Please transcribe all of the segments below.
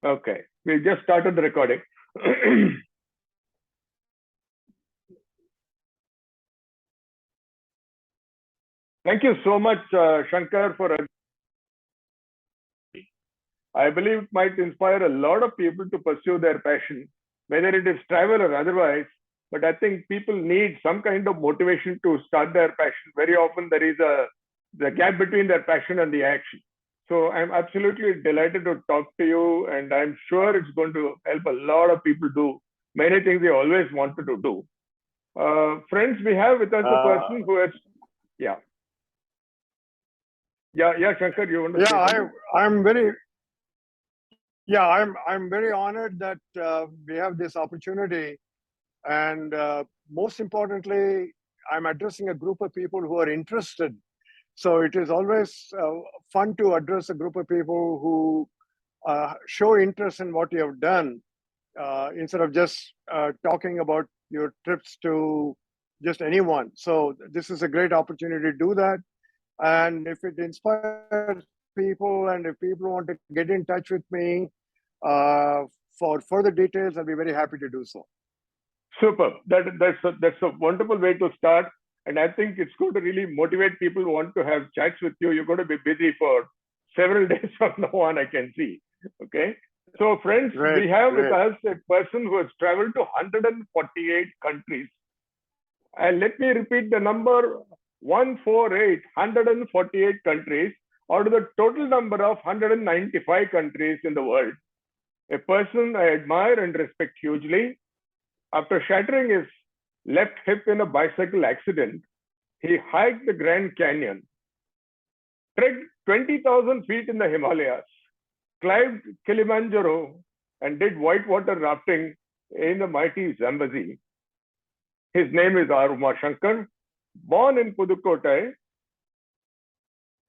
Okay, we just started the recording. Thank you so much, Shankar, for. I believe it might inspire a lot of people to pursue their passion, whether it is travel or otherwise. But I think people need some kind of motivation to start their passion. Very often there is the gap between their passion and the action. So I'm absolutely delighted to talk to you, and I'm sure it's going to help a lot of people do many things they always wanted to do. Friends, we have with us a person who has, yeah, yeah, Shankar, you want to say something? I'm very I'm very honored that we have this opportunity, and most importantly, I'm addressing a group of people who are interested. So it is always fun to address a group of people who show interest in what you have done, instead of just talking about your trips to just anyone. So this is a great opportunity to do that. And if it inspires people and if people want to get in touch with me for further details, I'll be very happy to do so. Super. That's a wonderful way to start. And I think it's going to really motivate people who want to have chats with you. You're going to be busy for several days from now on, I can see. Okay. So, friends, we have with us a person who has traveled to 148 countries. And let me repeat the number 148, 148 countries out of the total number of 195 countries in the world. A person I admire and respect hugely. After shattering his left hip in a bicycle accident, he hiked the Grand Canyon, trekked 20,000 feet in the Himalayas, climbed Kilimanjaro, and did whitewater rafting in the mighty Zambezi. His name is Umashankar, born in Pudukkottai,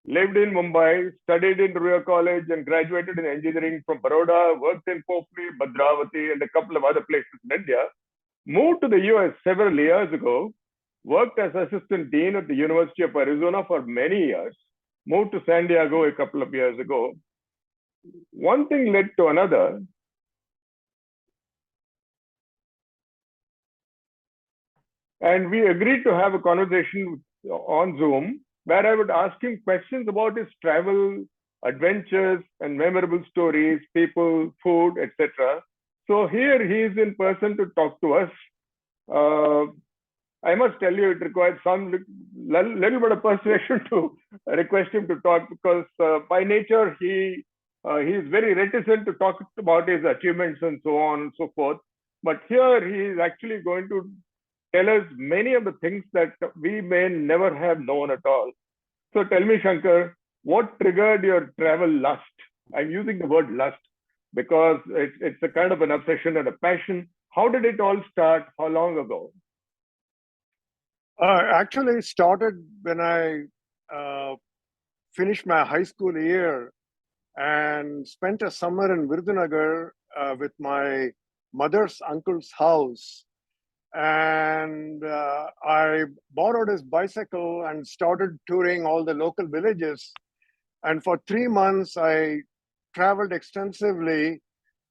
lived in Mumbai, studied in Ruya College, and graduated in engineering from Baroda, worked in Popli, Bhadravati, and a couple of other places in India. Moved to the US several years ago, worked as assistant dean at the University of Arizona for many years, moved to San Diego a couple of years ago. One thing led to another. And we agreed to have a conversation on Zoom where I would ask him questions about his travel, adventures, and memorable stories, people, food, etc. So here he is in person to talk to us. I must tell you, it requires some little bit of persuasion to request him to talk because by nature he is very reticent to talk about his achievements and so on and so forth. But here he is actually going to tell us many of the things that we may never have known at all. So tell me, Shankar, what triggered your travel lust? I'm using the word lust because it's a kind of an obsession and a passion. How did it all start? How long ago? Actually, started when I finished my high school year and spent a summer in Virudhunagar with my mother's uncle's house. And I borrowed his bicycle and started touring all the local villages. And for 3 months, I traveled extensively.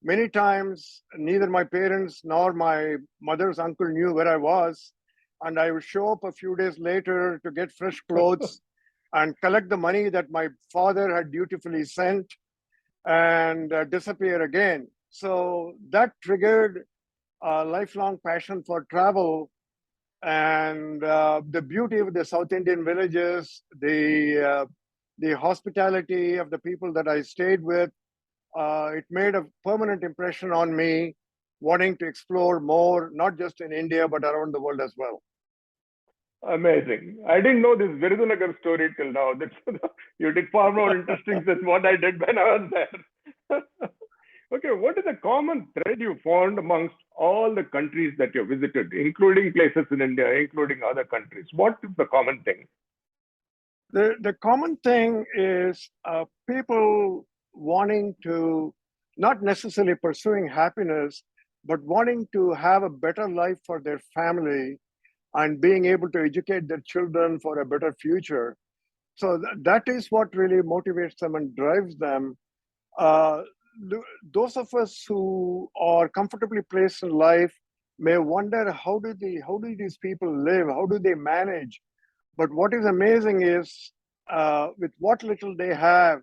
Many times, neither my parents nor my mother's uncle knew where I was. And I would show up a few days later to get fresh clothes and collect the money that my father had dutifully sent and disappear again. So that triggered a lifelong passion for travel, and the beauty of the South Indian villages, the hospitality of the people that I stayed with, it made a permanent impression on me, wanting to explore more, not just in India, but around the world as well. Amazing. I didn't know this Virudhunagar story till now. You did far more interesting than what I did when I was there. Okay, what is the common thread you found amongst all the countries that you visited, including places in India, including other countries? What is the common thing? The common thing is people wanting to, not necessarily pursuing happiness, but wanting to have a better life for their family and being able to educate their children for a better future. So that is what really motivates them and drives them. those of us who are comfortably placed in life may wonder how do these people live? How do they manage? But what is amazing is with what little they have,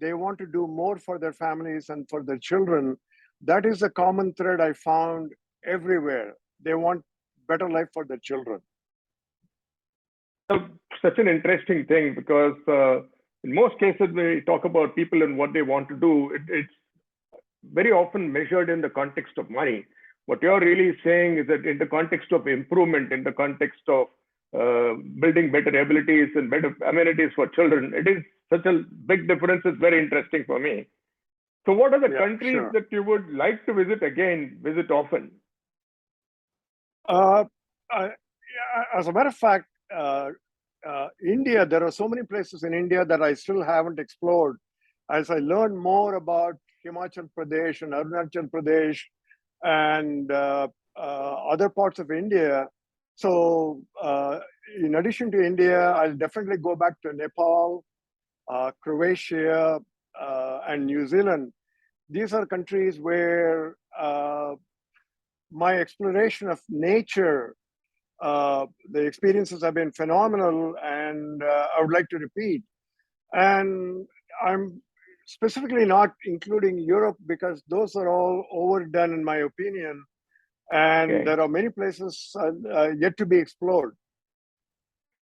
they want to do more for their families and for their children. That is a common thread I found everywhere. They want better life for their children. Such an interesting thing because in most cases, when we talk about people and what they want to do, it's very often measured in the context of money. What you're really saying is that in the context of improvement, in the context of building better abilities and better amenities for children, it is such a big difference. It's very interesting for me. So, what are the countries that you would like to visit often? As a matter of fact, India, there are so many places in India that I still haven't explored. As I learn more about Himachal Pradesh and Arunachal Pradesh and other parts of India. So, in addition to India, I'll definitely go back to Nepal, Croatia, and New Zealand. These are countries where my exploration of nature, the experiences have been phenomenal, and I would like to repeat. And I'm specifically not including Europe because those are all overdone, in my opinion. And there are many places yet to be explored.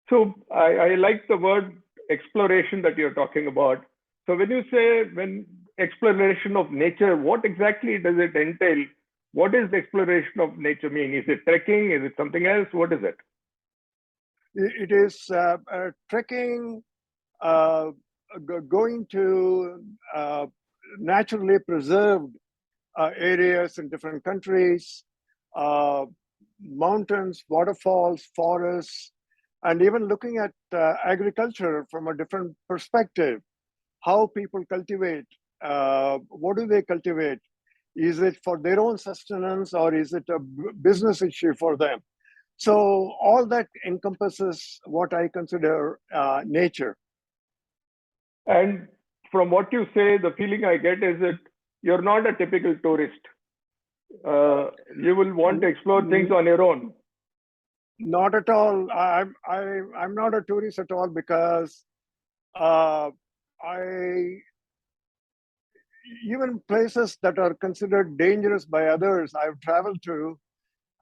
So I like the word exploration that you're talking about. So when you say exploration of nature, what exactly does it entail? What does the exploration of nature mean? Is it trekking? Is it something else? What is it? It is trekking, going to naturally preserved areas in different countries, mountains, waterfalls, forests, and even looking at agriculture from a different perspective. How people cultivate, what do they cultivate? Is it for their own sustenance or is it a business issue for them? So all that encompasses what I consider nature. And from what you say, the feeling I get is that you're not a typical tourist. You will want to explore things on your own. Not at all. I'm not a tourist at all because even places that are considered dangerous by others, I've traveled to,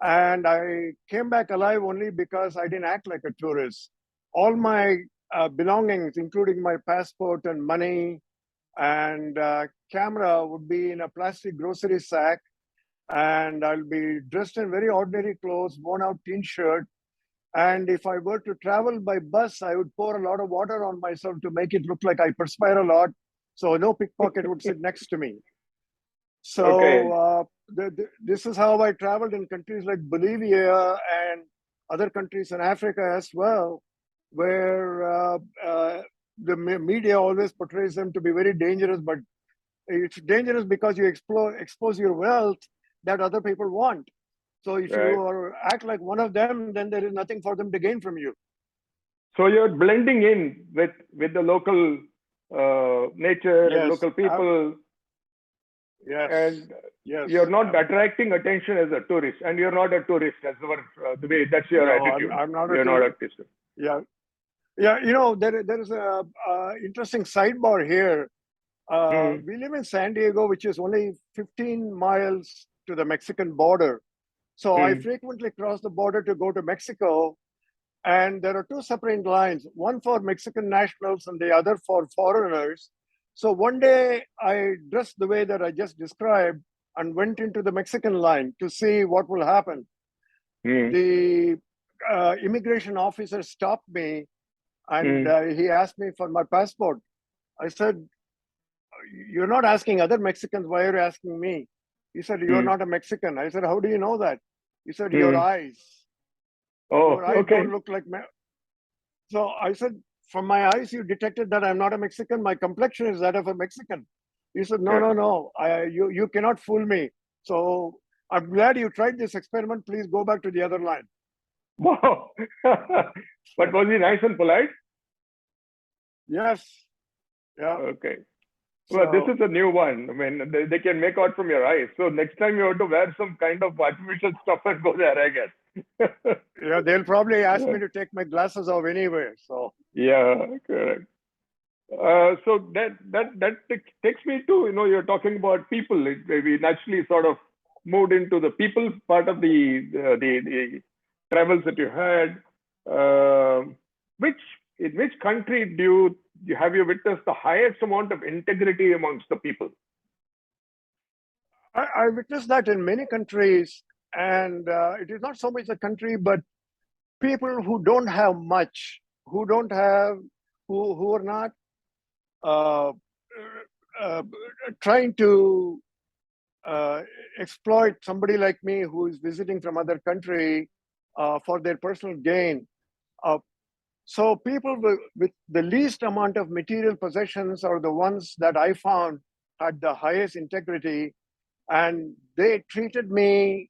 and I came back alive only because I didn't act like a tourist. All my belongings, including my passport and money and camera, would be in a plastic grocery sack, and I'll be dressed in very ordinary clothes, worn out tin shirt. And if I were to travel by bus, I would pour a lot of water on myself to make it look like I perspire a lot, so no pickpocket would sit next to me. So this is how I traveled in countries like Bolivia and other countries in Africa as well, where the media always portrays them to be very dangerous, but it's dangerous because you expose your wealth that other people want. So if you act like one of them, then there is nothing for them to gain from you. So you're blending in with the local nature and local people. And you're not attracting attention as a tourist, and you're not a tourist as the way that's your attitude. I'm not you're not a tourist. Yeah. You know, there is a interesting sidebar here. We live in San Diego, which is only 15 miles to the Mexican border. So I frequently cross the border to go to Mexico, and there are two separate lines, one for Mexican nationals and the other for foreigners. So one day I dressed the way that I just described and went into the Mexican line to see what will happen. The immigration officer stopped me and he asked me for my passport. I said, "You're not asking other Mexicans, why are you asking me?" He said, "You're not a Mexican." I said, "How do you know that?" He said, "Your eyes. Your eyes don't look like me." So I said, "From my eyes, you detected that I'm not a Mexican. My complexion is that of a Mexican." He said, no. You cannot fool me. So I'm glad you tried this experiment. Please go back to the other line. Wow. But was he nice and polite? Yes. Yeah. Okay. Well, this So is a new one. I mean, they can make out from your eyes. So next time you have to wear some kind of artificial stuff and go there, I guess. yeah, they'll probably ask me to take my glasses off anyway. So Yeah, correct. So takes me to, you're talking about people. We naturally sort of moved into the people part of the travels that you had. Which in which country have you witnessed the highest amount of integrity amongst the people? I witnessed that in many countries, and it is not so much the country, but people who don't have much, who don't have, who are not uh, uh, trying to uh, exploit somebody like me who is visiting from other country for their personal gain. Uh, so people with the least amount of material possessions are the ones that I found had the highest integrity, and they treated me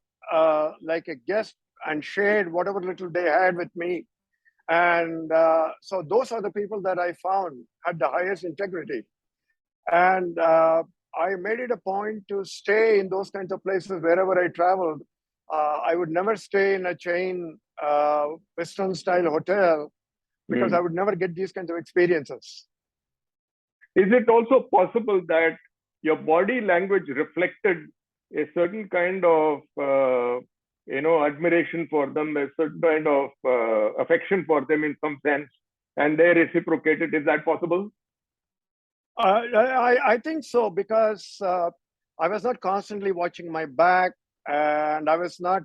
like a guest and shared whatever little they had with me. And so those are the people that I found had the highest integrity. And I made it a point to stay in those kinds of places wherever I traveled. I would never stay in a chain Western style hotel because I Hmm. would never get these kinds of experiences. Is it also possible that your body language reflected a certain kind of admiration for them, a certain kind of affection for them in some sense, and they reciprocated? Is that possible? I think so because I was not constantly watching my back, and I was not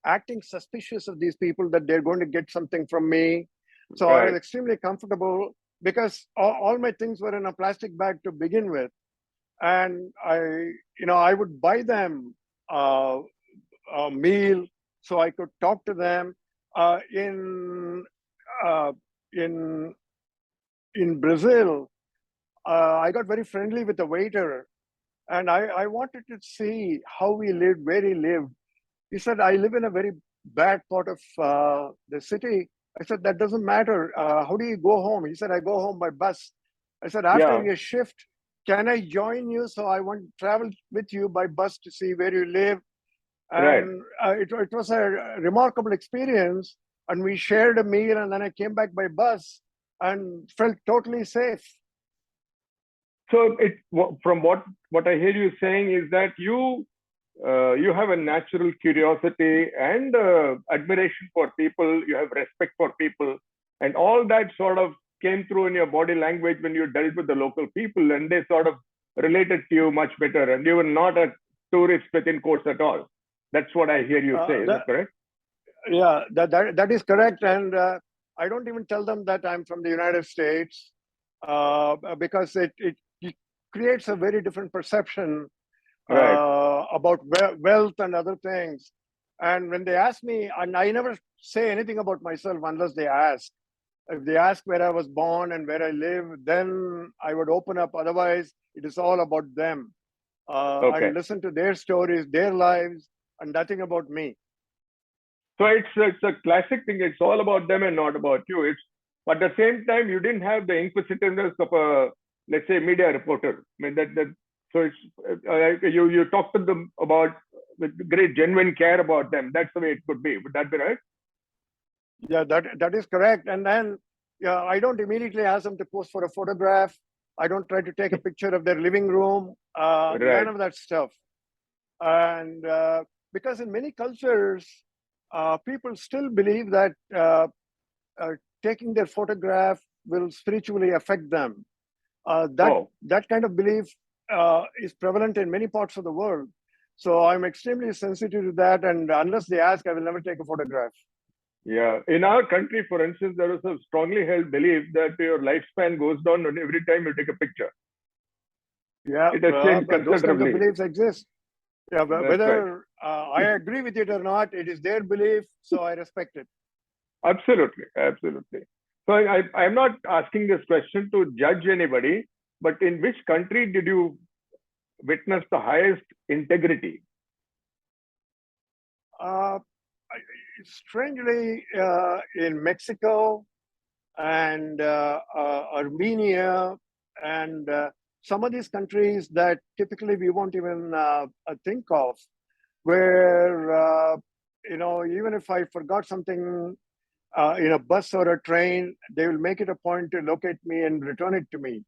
acting suspicious of these people that they're going to get something from me. So I was Right. extremely comfortable because all my things were in a plastic bag to begin with, and I would buy them uh, a meal so I could talk to them. Uh, in uh, in in Brazil, I got very friendly with the waiter, and I wanted to see how he lived, where he lived. He said, I live in a very bad part of the city. I said, that doesn't matter. How do you go home? He said, I go home by bus. I said, after Yeah. your shift, can I join you? So I want to travel with you by bus to see where you live. Right. And it was a remarkable experience. And we shared a meal, and then I came back by bus and felt totally safe. So from what I hear you saying is that you have a natural curiosity and admiration for people. You have respect for people, and all that sort of came through in your body language when you dealt with the local people, and they sort of related to you much better. And you were not a tourist within quotes at all. That's what I hear you say. Is That, that correct? yeah, that is correct. And I don't even tell them that I'm from the United States because it creates a very different perception Right. about wealth and other things. And when they ask me, and I never say anything about myself unless they ask. If they ask where I was born and where I live, then I would open up. Otherwise, it is all about them and Okay. listen to their stories, their lives, and nothing about me. So it's a classic thing. It's all about them and not about you. It's but at the same time you didn't have the inquisitiveness of a, let's say, media reporter. I mean that so it's you talk to them about with great genuine care about them. That's the way it could be. Would that be right? Yeah, that is correct. And then yeah, I don't immediately ask them to pose for a photograph. I don't try to take a picture of their living room. None Right. of that stuff. And because in many cultures, people still believe that uh, taking their photograph will spiritually affect them. That Oh, that kind of belief is prevalent in many parts of the world. So I'm extremely sensitive to that. And unless they ask, I will never take a photograph. yeah. In our country, for instance, there is a strongly held belief that your lifespan goes down every time you take a picture. Yeah, It has changed but those kinds of considerably. beliefs exist. Yeah, That's right. whether I agree with it or not, it is their belief, so I respect it. Absolutely, absolutely. So I'm not asking this question to judge anybody, but in which country did you witness the highest integrity? Uh, Strangely, in Mexico and Armenia and some of these countries that typically we won't even think of, where even if I forgot something in a bus or a train, they will make it a point to locate me and return it to me.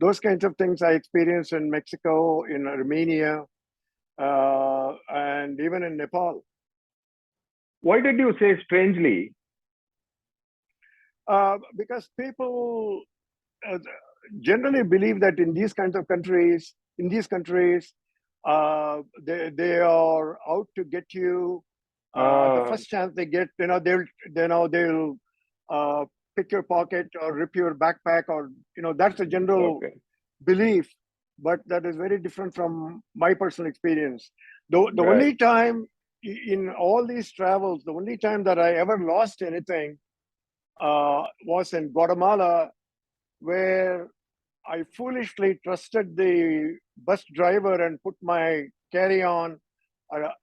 Those kinds of things I experienced in Mexico, in Armenia, and even in Nepal. Why did you say strangely? Because people generally believe that in these countries, they are out to get you. The first chance they get, they'll pick your pocket or rip your backpack, or that's the general belief. But that is very different from my personal experience. The only time in all these travels, the only time that I ever lost anything was in Guatemala, where I foolishly trusted the bus driver and put my carry-on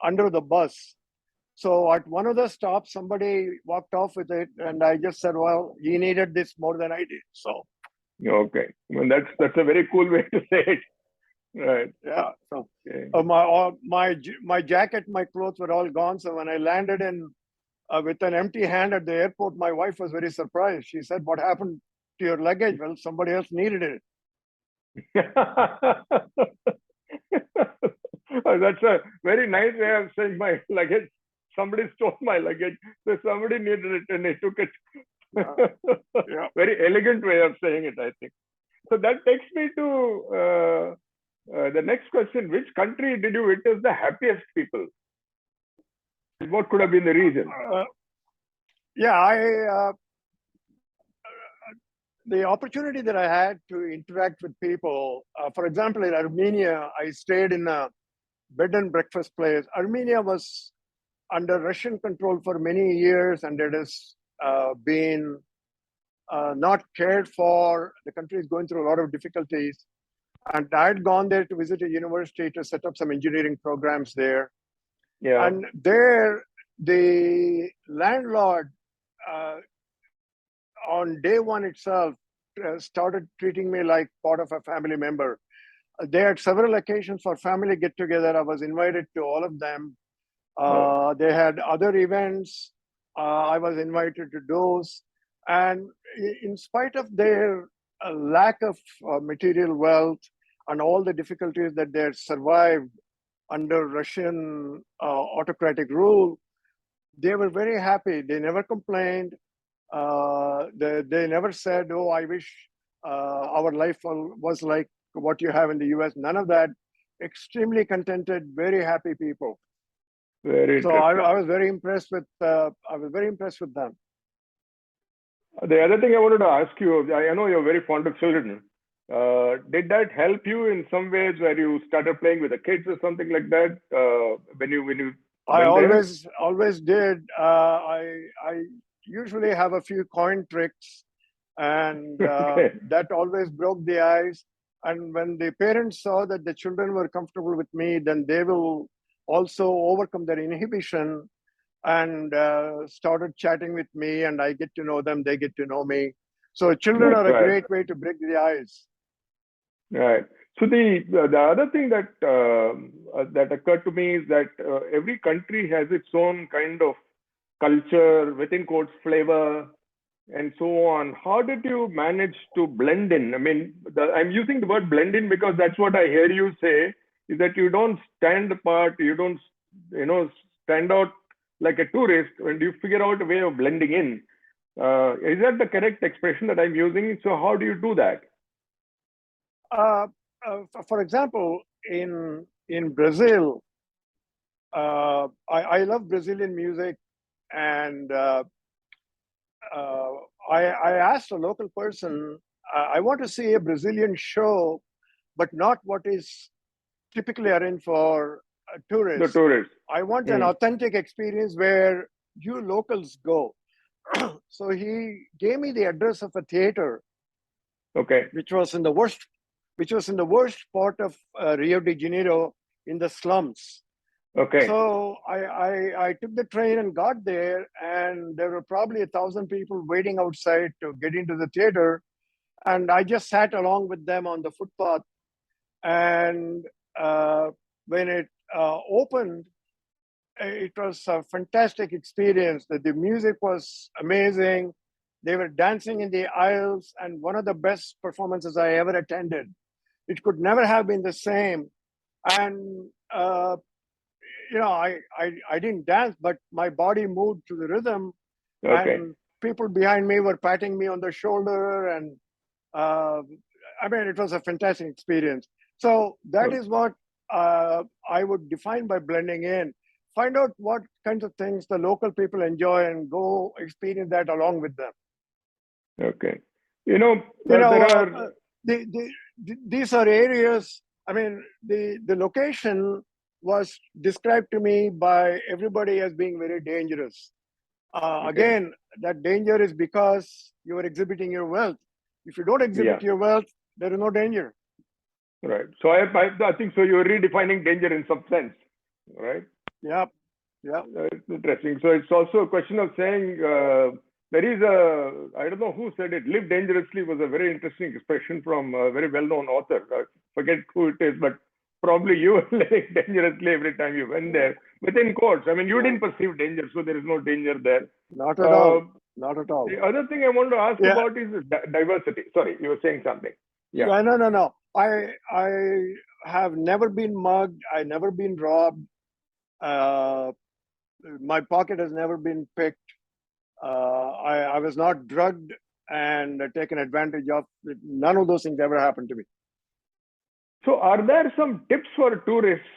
under the bus. So at one of the stops, somebody walked off with it, and I just said, "Well, he needed this more than I did." So, okay, well, that's a very cool way to say it, right? Yeah. So my jacket, my clothes were all gone. So when I landed in with an empty hand at the airport, my wife was very surprised. She said, "What happened to your luggage?" Well, somebody else needed it. That's a very nice way of saying my luggage. Somebody stole my luggage, so somebody needed it and they took it. Yeah. Very elegant way of saying it, I think. So that takes me to the next question. Which country did you witness the happiest people? What could have been the reason? The opportunity that I had to interact with people, for example, in Armenia, I stayed in a bed and breakfast place. Armenia was under Russian control for many years, and it has been not cared for. The country is going through a lot of difficulties. And I had gone there to visit a university to set up some engineering programs there. Yeah. And there, the landlord, on day one itself, started treating me like part of a family member. They had several occasions for family get-together. I was invited to all of them. They had other events. I was invited to those. And in spite of their lack of material wealth and all the difficulties that they had survived under Russian autocratic rule, they were very happy. They never complained. They never said, "Oh, I wish our life was like what you have in the US." None of that. Extremely contented, very happy people. Very So I was very impressed with. I was very impressed with them. The other thing I wanted to ask you, I know you're very fond of children. Did that help you in some ways where you started playing with the kids or something like that? When you I always did. I usually have a few coin tricks, and that always broke the ice. And when the parents saw that the children were comfortable with me, then they will also overcome their inhibition and started chatting with me, and I get to know them, they get to know me. So children are a great way to break the ice. Right. So the other thing that that occurred to me is that every country has its own kind of culture, within quotes, flavor, and so on. How did you manage to blend in? I mean, I'm using the word blend in because that's what I hear you say, is that you don't stand apart, you don't, stand out like a tourist, and you figure out a way of blending in. Is that the correct expression that I'm using? So how do you do that? For example, in Brazil, I love Brazilian music, and I asked a local person, I want to see a Brazilian show, but not what is typically arranged for tourists. The tourists. I want an authentic experience where you locals go. So he gave me the address of a theater, which was in the worst part of Rio de Janeiro, in the slums. So I took the train and got there, and there were probably 1,000 people waiting outside to get into the theater. And I just sat along with them on the footpath And when it opened, it was a fantastic experience. The music was amazing. They were dancing in the aisles, and one of the best performances I ever attended. It could never have been the same. And I didn't dance, but my body moved to the rhythm, Okay. and people behind me were patting me on the shoulder, and uh, I mean, it was a fantastic experience. So that Okay. is what I would define by blending in. Find out what kinds of things the local people enjoy and go experience that along with them. Okay. You know, There are. these are areas. I mean, the location was described to me by everybody as being very dangerous. Okay. Again, that danger is because you are exhibiting your wealth. If you don't Yeah. exhibit your wealth, there is no danger. Right. So I think so. You're redefining danger in some sense, right? Yep. Yep. It's interesting. So it's also a question of saying there is I don't know who said it. Live dangerously was a very interesting expression from a very well-known author. I forget who it is, but probably you were living dangerously every time you went there. Within quotes. I mean, you Yeah. didn't perceive danger, so there is no danger there. Not at Uh, all. Not at all. the other thing I want to ask Yeah. about is diversity. Sorry, you were saying something. Yeah. Yeah. No. I have never been mugged. I never been robbed. Uh, my pocket has never been picked. I was not drugged and taken advantage of. None of those things ever happened to me. So, are there some tips for tourists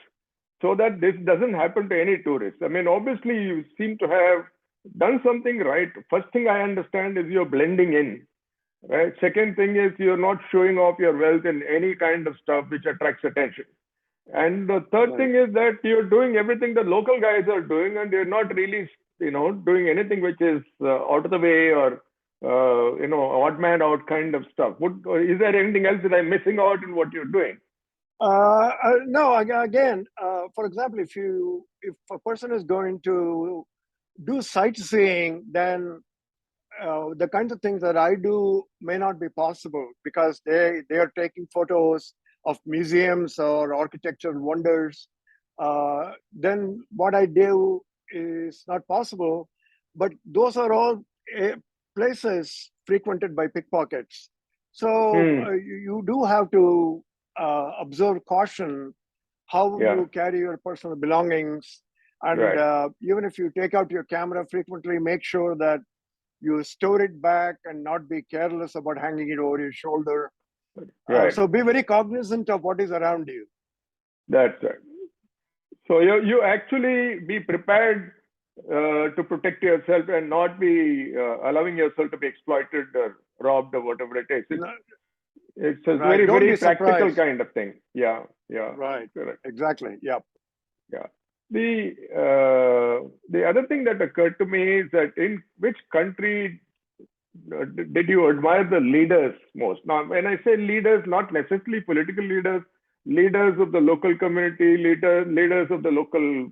so that this doesn't happen to any tourists? I mean, obviously, you seem to have done something right. First thing I understand is you're blending in, right? Second thing is you're not showing off your wealth in any kind of stuff which attracts attention. And the third Right. thing is that you're doing everything the local guys are doing, and you're not really, doing anything which is out of the way or, odd man out kind of stuff. Is there anything else that I'm missing out in what you're doing? No, again, for example, if a person is going to do sightseeing, then the kinds of things that I do may not be possible because they are taking photos of museums or architectural wonders. Then what I do is not possible. But those are all places frequented by pickpockets. So Hmm. you do have to observe caution how Yeah. you carry your personal belongings. And Right. even if you take out your camera frequently, make sure that you store it back and not be careless about hanging it over your shoulder. Right. So be very cognizant of what is around you. That's right. So you actually be prepared to protect yourself and not be allowing yourself to be exploited or robbed or whatever it is. It's a Right. very, Don't very be practical surprised. kind of thing. Yeah. Yeah. Right. Correct. Exactly. Yep. Yeah. The other thing that occurred to me is that in which country did you admire the leaders most? Now, when I say leaders, not necessarily political leaders, leaders of the local community, leaders of the local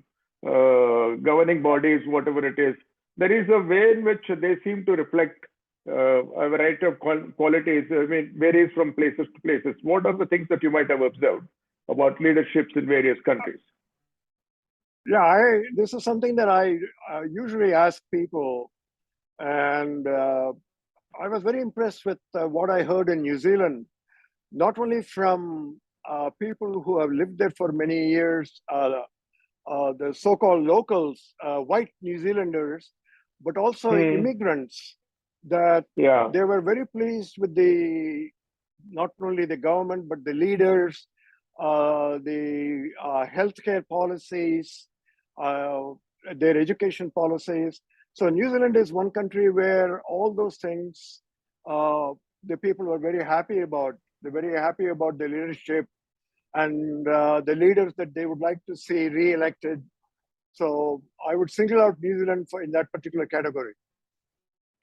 governing bodies, whatever it is. There is a way in which they seem to reflect a variety of qualities. I mean, varies from places to places. What are the things that you might have observed about leaderships in various countries? Yeah. This is something that I usually ask people, and I was very impressed with what I heard in New Zealand, not only from people who have lived there for many years, the so-called locals, white New Zealanders, but also Hmm. immigrants, that Yeah. they were very pleased with the not only the government but the leaders, the healthcare policies, uh, their education policies. So New Zealand is one country where all those things uh, the people were very happy about. They're very happy about the leadership and the leaders that they would like to see re-elected. So I would single out New Zealand for in that particular category.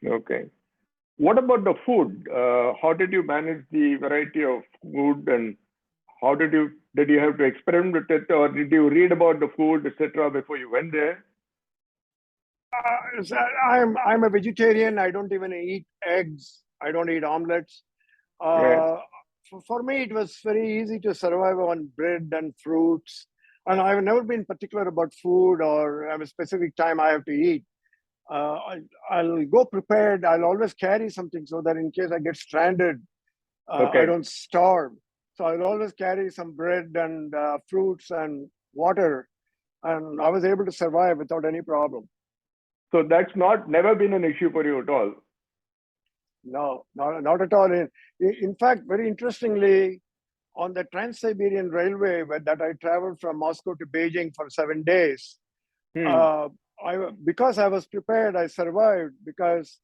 Okay. What about the food? How did you manage the variety of food, and how did you have to experiment with it, or did you read about the food, etc., before you went there? So I'm a vegetarian. I don't even eat eggs. I don't eat omelets. Right. Uh, for me, it was very easy to survive on bread and fruits. And I've never been particular about food or have a specific time I have to eat. I'll go prepared. I'll always carry something so that in case I get stranded, I Okay. don't starve. So I'll always carry some bread and fruits and water. And I was able to survive without any problem. So that's never been an issue for you at all. No, not at all. In fact, very interestingly, on the Trans-Siberian Railway that I traveled from Moscow to Beijing for 7 days, Hmm. uh, because I was prepared, I survived because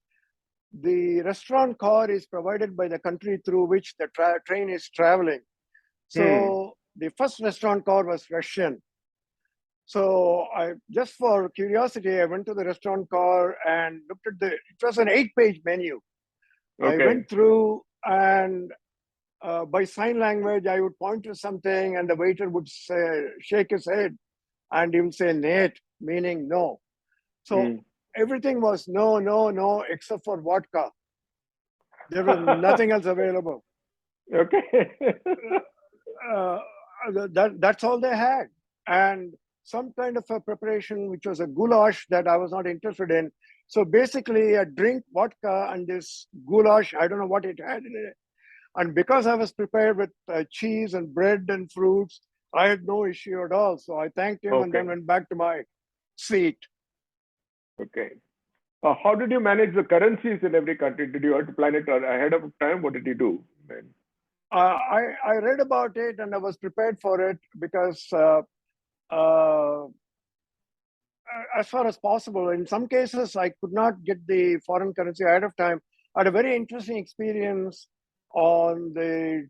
the restaurant car is provided by the country through which the train is traveling. Hmm. So the first restaurant car was Russian. So I just for curiosity, I went to the restaurant car and looked at it was an 8-page menu. I Okay. went through and by sign language, I would point to something and the waiter would say, shake his head and he would say, Nate, meaning no. So Hmm. everything was no, no, no, except for vodka. There was nothing else available. Okay. Uh, that's all they had. And some kind of a preparation, which was a goulash that I was not interested in. So basically, a drink, vodka, and this goulash, I don't know what it had in it. And because I was prepared with cheese and bread and fruits, I had no issue at all. So I thanked him and then Okay. went back to my seat. Okay. How did you manage the currencies in every country? Did you have to plan it ahead of time? What did you do? I read about it and I was prepared for it because uh, as far as possible. In some cases, I could not get the foreign currency ahead of time. I had a very interesting experience on the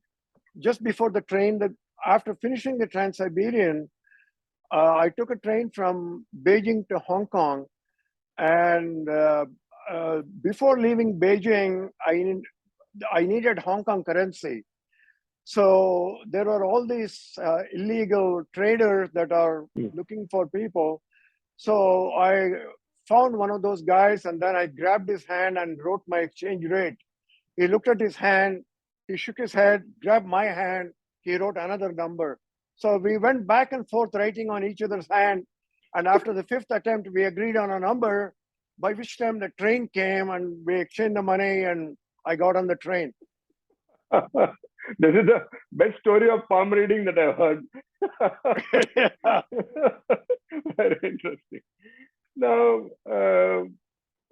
just before the train that after finishing the Trans-Siberian, I took a train from Beijing to Hong Kong, and before leaving Beijing, I needed Hong Kong currency. So there are all these illegal traders that are Hmm. looking for people. So I found one of those guys and then I grabbed his hand and wrote my exchange rate. He looked at his hand, he shook his head, grabbed my hand, he wrote another number. So we went back and forth writing on each other's hand. And after the fifth attempt, we agreed on a number, by which time the train came and we exchanged the money and I got on the train. This is the best story of palm reading that I've heard. Yeah. Very interesting. Now,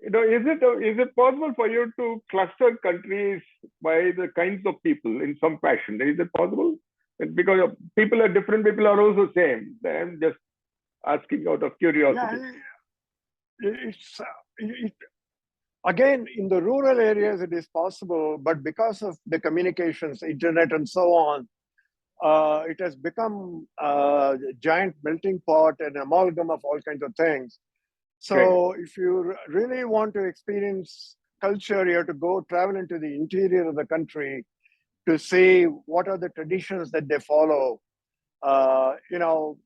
is it possible for you to cluster countries by the kinds of people in some fashion? Is it possible? Because people are different, people are also same. I'm just asking out of curiosity. Yeah, it's it, again in the rural areas it is possible, but because of the communications, internet, and so on, it has become a giant melting pot and amalgam of all kinds of things. Okay. So if you really want to experience culture, you have to go travel into the interior of the country to see what are the traditions that they follow. You know,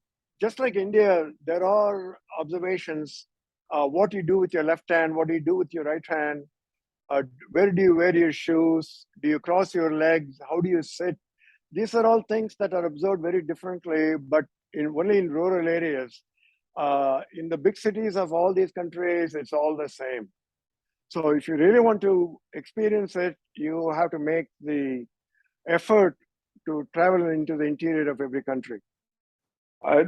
just like India, there are observations. What you do with your left hand, what do you do with your right hand, where do you wear your shoes, do you cross your legs, how do you sit? These are all things that are observed very differently, but only in rural areas. In the big cities of all these countries, it's all the same. So if you really want to experience it, you have to make the effort to travel into the interior of every country.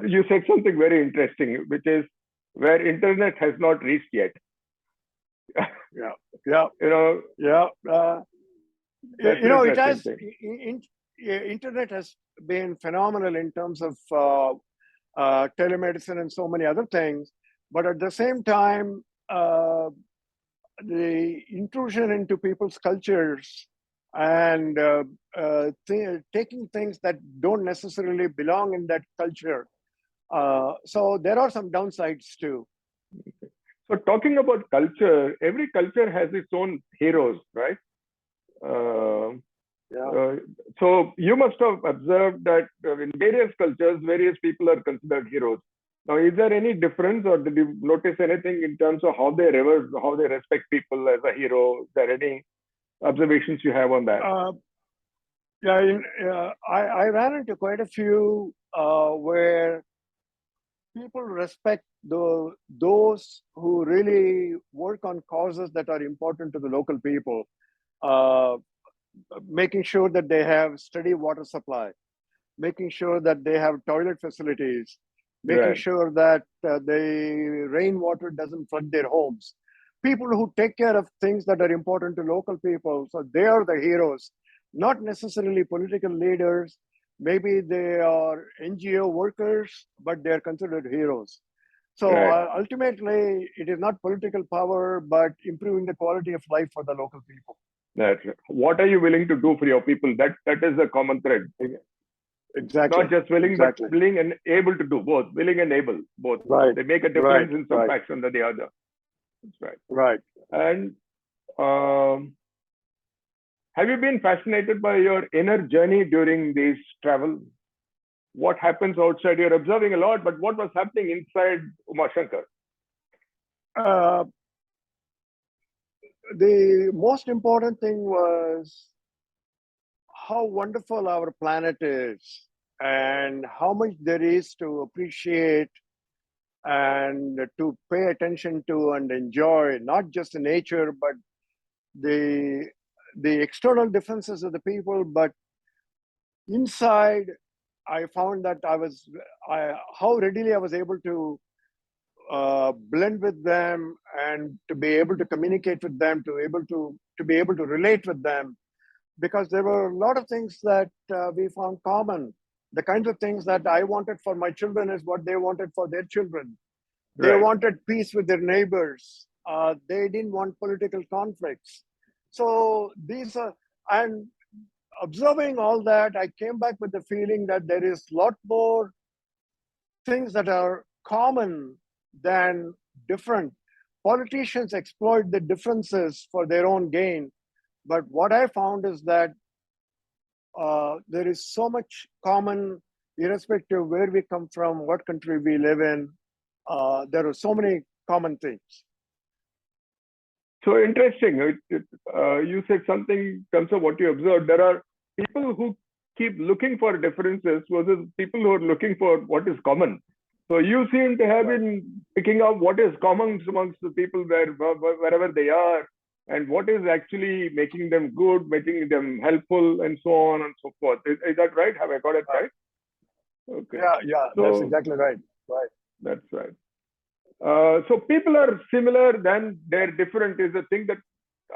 You said something very interesting, which is where internet has not reached yet. Yeah, yeah, You know, yeah. that's an It interesting has thing. internet has been phenomenal in terms of telemedicine and so many other things, but at the same time, the intrusion into people's cultures and taking things that don't necessarily belong in that culture. So there are some downsides too. So talking about culture, every culture has its own heroes, right? Uh, Yeah. so you must have observed that in various cultures, various people are considered heroes. Now, is there any difference, or did you notice anything in terms of how they respect people as a hero? Is there any observations you have on that? Uh, Yeah, I ran into quite a few where people respect those who really work on causes that are important to the local people, uh, making sure that they have steady water supply, making sure that they have toilet facilities, making Right, sure that the rainwater doesn't flood their homes. People who take care of things that are important to local people, so they are the heroes, not necessarily political leaders. Maybe they are NGO workers, but they are considered heroes. So right. ultimately, it is not political power, but improving the quality of life for the local people. That's it. What are you willing to do for your people? That is the common thread. Not Exactly, just willing, but exactly. willing and able to do both. Willing and able, both. Right, They make a right, difference in some right, fashion or the other. That's right. right. And um, have you been fascinated by your inner journey during this travel? What happens outside? You're observing a lot, but what was happening inside Umashankar? Uh, the most important thing was how wonderful our planet is and how much there is to appreciate and to pay attention to and enjoy, not just the nature, but the the external differences of the people, but inside I found that how readily I was able to blend with them and to be able to communicate with them, to be able to relate with them, because there were a lot of things that we found common. The kinds of things that I wanted for my children is what they wanted for their children. They Right. wanted peace with their neighbors. They didn't want political conflicts. So these are, and observing all that, I came back with the feeling that there is a lot more things that are common than different. Politicians exploit the differences for their own gain. But what I found is that there is so much common, irrespective of where we come from, what country we live in. There are so many common things. So interesting. You said something in terms of what you observed. There are people who keep looking for differences versus people who are looking for what is common. So you seem to have Right. been picking up what is common amongst the people wherever they are, and what is actually making them good, making them helpful, and so on and so forth. Is that right? Have I got it right? Okay. Yeah, yeah, that's So exactly right. Right. that's right. So people are similar, then they're different is a thing that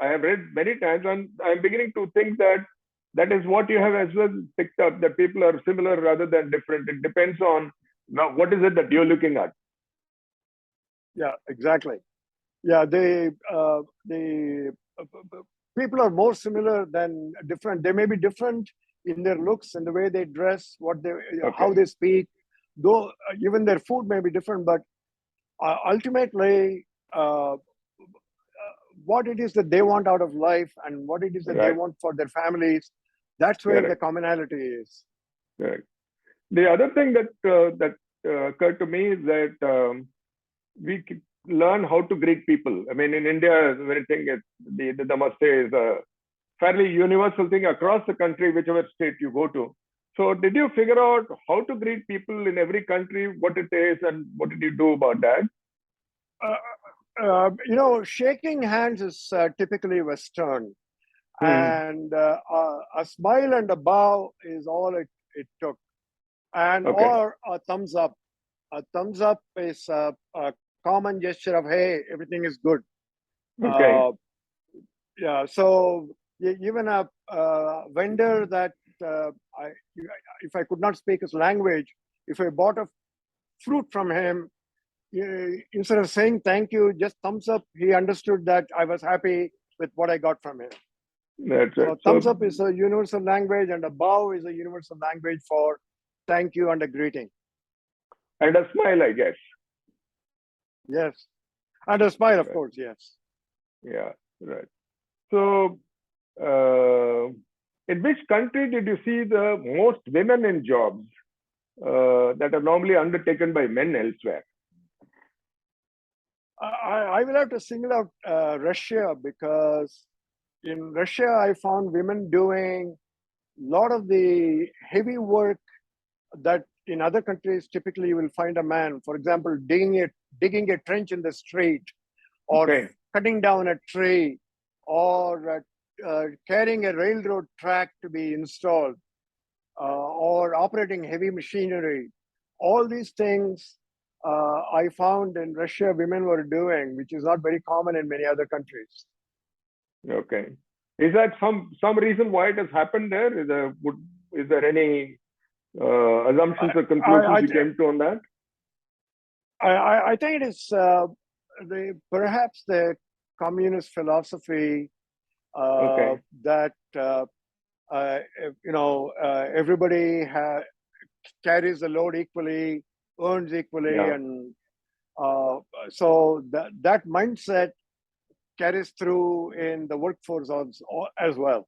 I have read many times, and I'm beginning to think that that is what you have as well picked up, that people are similar rather than different. It depends on now what is it that you're looking at. Yeah, exactly. Yeah, the people are more similar than different. They may be different in their looks and the way they dress, Okay, how they speak. Though even their food may be different, but ultimately, what it is that they want out of life and what it is that they right, want for their families, that's where the correct, commonality is. correct. The other thing that occurred to me is that learn how to greet people. I mean, in India, everything is the namaste is a fairly universal thing across the country, whichever state you go to. So, did you figure out how to greet people in every country, what it is, and what did you do about that? Uh, shaking hands is typically Western, Hmm. and a smile and a bow is all it took, and Okay. or a thumbs up. A thumbs up is a common gesture of hey, everything is good. Okay. Uh, yeah, so even a vendor that I, if I could not speak his language, if I bought a fruit from him, instead of saying thank you, just thumbs up, he understood that I was happy with what I got from him. That's So it. thumbs So, up is a universal language, and a bow is a universal language for thank you and a greeting. and a smile, I guess. Yes, and a smile, of Right. course. Yes. Yeah. Right. So, uh, in which country did you see the most women in jobs that are normally undertaken by men elsewhere? I will have to single out Russia because in Russia I found women doing lot of the heavy work that in other countries typically you will find a man, for example, digging a trench in the street, or Okay. cutting down a tree, or carrying a railroad track to be installed, or operating heavy machinery. All these things I found in Russia women were doing, which is not very common in many other countries. Okay. Is that some reason why it has happened there? Is there any assumptions or conclusions I, you came to on that? I think it is perhaps the communist philosophy Okay. that everybody carries the load equally, earns equally, Yeah. and so that mindset carries through in the workforce as well.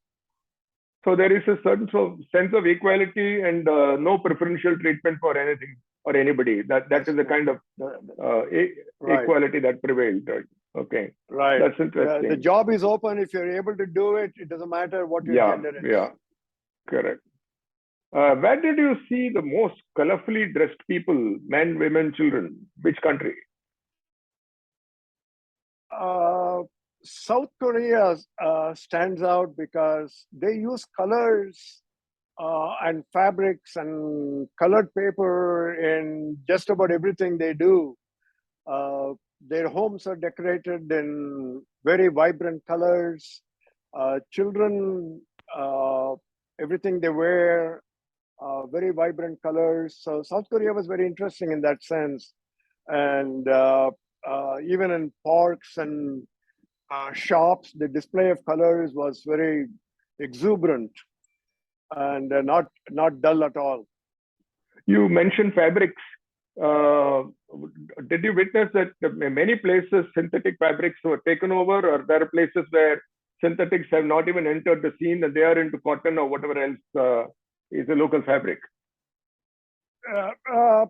So there is a certain sense of equality and no preferential treatment for anything or anybody. That is the kind of Right, equality that prevailed. Right? Okay, right. that's The interesting. job is open. If you're able to do it, it doesn't matter what your Yeah, gender is. yeah, correct. Where did you see the most colorfully dressed people, men, women, children? Which country? Uh, South Korea stands out because they use colors and fabrics and colored paper in just about everything they do. Uh, their homes are decorated in very vibrant colors. Children, everything they wear, very vibrant colors. So South Korea was very interesting in that sense. And even in parks and shops, the display of colors was very exuberant and not dull at all. You mentioned fabrics. Uh, did you witness that many places synthetic fabrics were taken over, or there are places where synthetics have not even entered the scene and they are into cotton or whatever else is a local fabric? Uh, uh,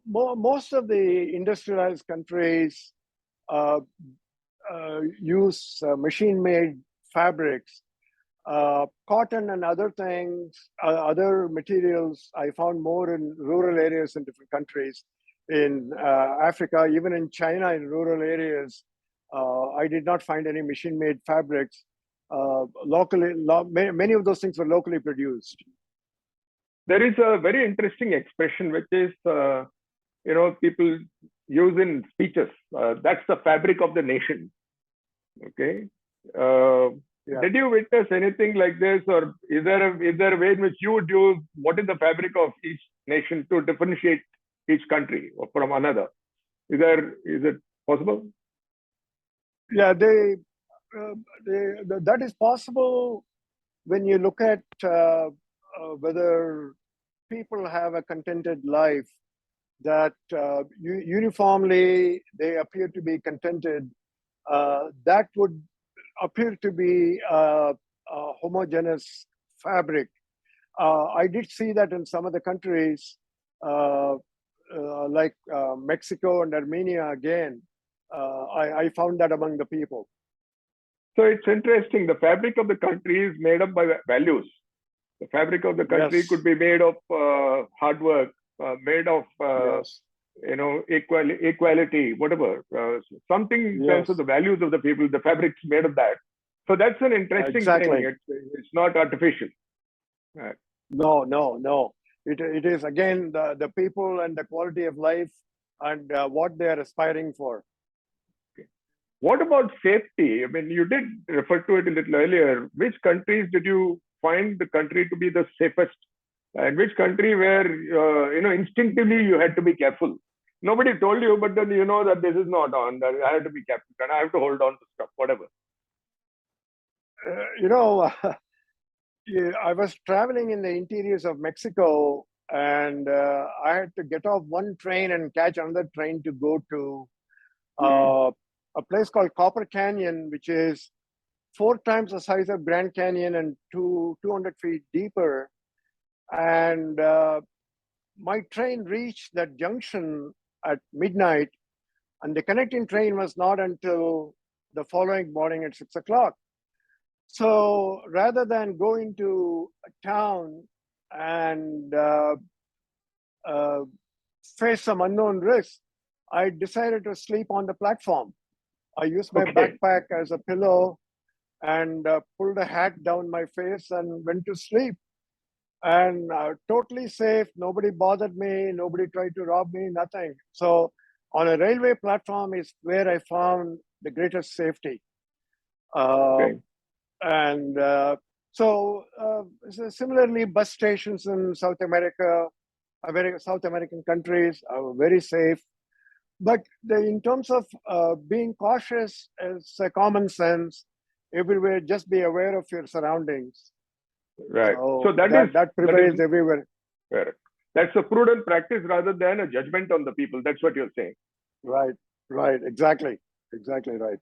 Most of the industrialized countries uh, use machine-made fabrics. Cotton and other things, other materials, I found more in rural areas in different countries. In Africa, even in China, in rural areas, I did not find any machine-made fabrics. Many of those things were locally produced. There is a very interesting expression which is, people use in speeches. That's the fabric of the nation. Okay. Uh, Yeah. Did you witness anything like this, or is there a way in which you would use what is the fabric of each nation to differentiate each country from another? Is it possible? Yeah, that is possible when you look at whether people have a contented life, that uniformly they appear to be contented. That would appear to be a homogeneous fabric. I did see that in some of the countries, like Mexico and Armenia again. I found that among the people. So it's interesting. The fabric of the country is made up by values. The fabric of the country Yes, could be made of hard work, made of yes, equality, whatever, something in terms of yes, the values of the people. The fabric's made of that. So that's an interesting thing. exactly. It's not artificial. No, no, no. It is again the people and the quality of life and what they are aspiring for. What about safety? I mean, you did refer to it a little earlier. Which countries did you find the country to be the safest? And which country where, instinctively you had to be careful? Nobody told you, but then you know that this is not on, that I have to be careful and I have to hold on to stuff, whatever. You know, yeah, I was traveling in the interiors of Mexico, and I had to get off one train and catch another train to go to Mm. a place called Copper Canyon, which is 4 times the size of Grand Canyon and 200 feet deeper. And my train reached that junction at midnight, and the connecting train was not until the following morning at 6 o'clock. So rather than go into a town and uh, face some unknown risks, I decided to sleep on the platform. I used my Okay. backpack as a pillow and pulled a hat down my face and went to sleep. And totally safe. Nobody bothered me. Nobody tried to rob me. Nothing. So on a railway platform is where I found the greatest safety. Uh, Okay. and so similarly, bus stations in South American countries are very safe. But in terms of being cautious, it's a common sense. Everywhere, just be aware of your surroundings. Right. So So that is that that is prevails everywhere. correct. That's a prudent practice rather than a judgment on the people. That's what you're saying. Right, right, exactly right.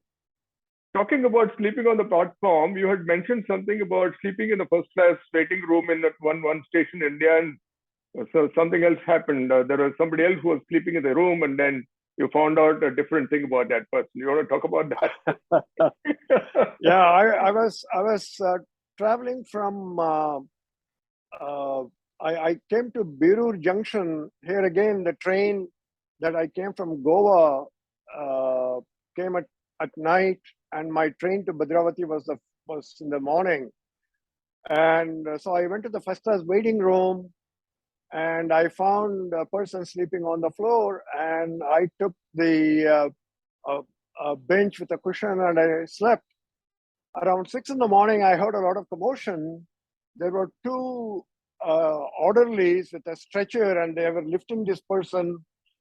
Talking about sleeping on the platform, you had mentioned something about sleeping in the first class waiting room in that one station in India, and so something else happened. There was somebody else who was sleeping in the room, and then you found out a different thing about that person. You want to talk about that? Yeah, I was traveling from. Uh, I came to Birur Junction. Here again, the train that I came from Goa uh, came at night, and my train to Bhadravati was in the morning. And so I went to the first class waiting room, and I found a person sleeping on the floor, and I took the bench with a cushion and I slept. Around 6 in the morning, I heard a lot of commotion. There were two orderlies with a stretcher, and they were lifting this person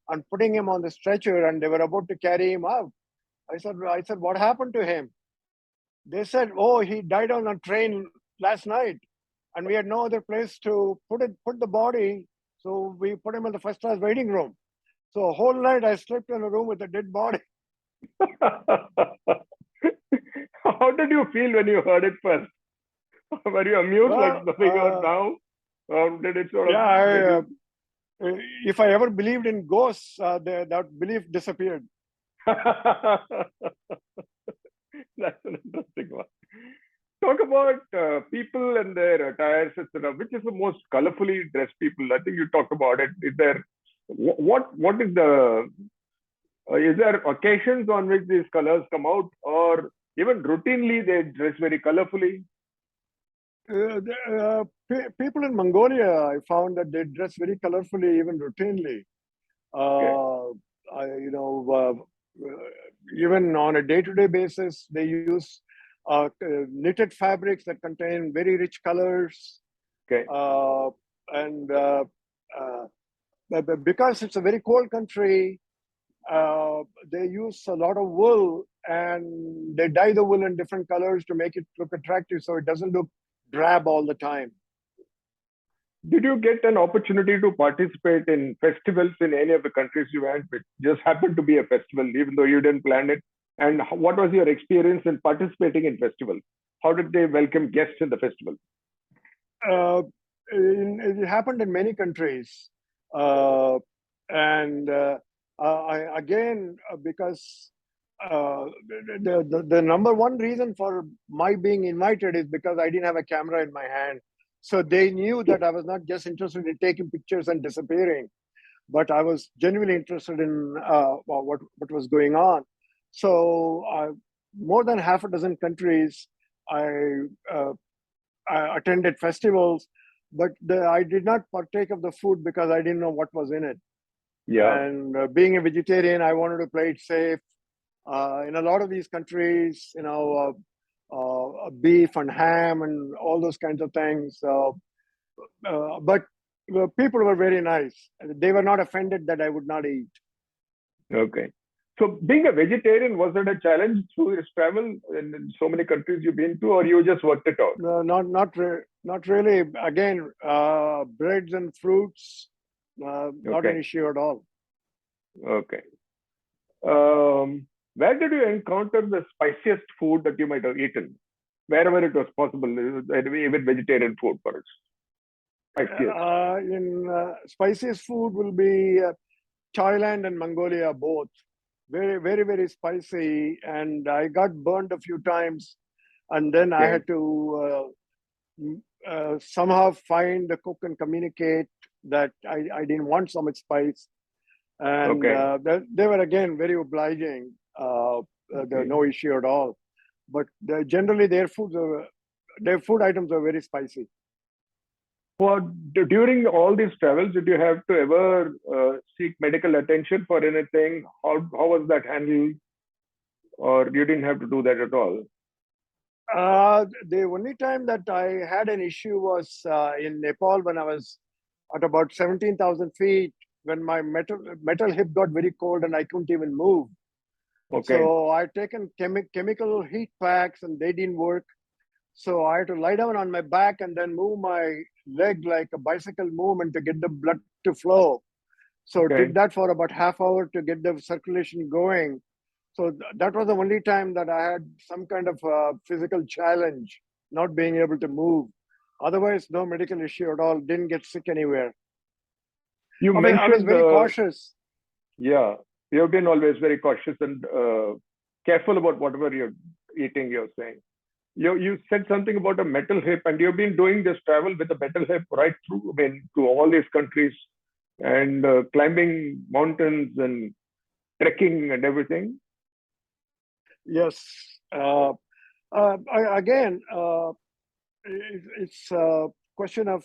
and putting him on the stretcher, and they were about to carry him out. I said, what happened to him? They said, oh, he died on a train last night, and we had no other place to put the body, so we put him in the first class waiting room. So a whole night I slept in a room with a dead body. How did you feel when you heard it first? Were you amused like Well, the way you are now? Or did it sort of yeah, make you? if I ever believed in ghosts, that belief disappeared. That's an interesting one. Talk about people and their attires, etc. Which is the most colorfully dressed people? I think you talked about it. Is there what is the is there occasions on which these colors come out, or even routinely they dress very colorfully? People in Mongolia, I found that they dress very colorfully, even routinely. Okay, Uh, even on a day-to-day basis, they use knitted fabrics that contain very rich colors. okay. Uh, and because it's a very cold country, they use a lot of wool, and they dye the wool in different colors to make it look attractive, so it doesn't look drab all the time. Did you get an opportunity to participate in festivals in any of the countries you went, which just happened to be a festival, even though you didn't plan it? And what was your experience in participating in festivals? How did they welcome guests in the festival? Uh, it happened in many countries, uh, and again, because the number one reason for my being invited is because I didn't have a camera in my hand. So they knew that I was not just interested in taking pictures and disappearing, but I was genuinely interested in what was going on. So more than half a dozen countries, I, uh, I attended festivals, but I did not partake of the food because I didn't know what was in it. Yeah. And being a vegetarian, I wanted to play it safe. In a lot of these countries, beef and ham and all those kinds of things. But people were very nice. They were not offended that I would not eat. Okay. So being a vegetarian, was it a challenge through this travel in so many countries you've been to, or you just worked it out? No, not really. Again, breads and fruits, not an Okay. issue at all. Okay. Where did you encounter the spiciest food that you might have eaten? Wherever it was possible, even vegetarian food for us. Spiciest. In spiciest food will be Thailand and Mongolia both. Very, very, very spicy, and I got burned a few times And then I Okay. had to somehow find the cook and communicate that I didn't want so much spice. And Okay. they were again very obliging. There were Okay. no issue at all. But generally, their food items are very spicy. For during all these travels, did you have to ever seek medical attention for anything? How was that handled, or you didn't have to do that at all? The only time that I had an issue was in Nepal when I was at about 17,000 feet when my metal hip got very cold and I couldn't even move. Okay. So I'd taken chemical heat packs and they didn't work. So I had to lie down on my back and then move my leg like a bicycle movement to get the blood to flow. So did Okay. that for about half hour to get the circulation going. So that was the only time that I had some kind of physical challenge, not being able to move. Otherwise, no medical issue at all. Didn't get sick anywhere. You I was mentioned very cautious. yeah, you've been always very cautious and careful about whatever you're eating. You're saying you said something about a metal hip, and you've been doing this travel with a metal hip right through, I mean, to all these countries and climbing mountains and trekking and everything. Yes. Again, it's a question of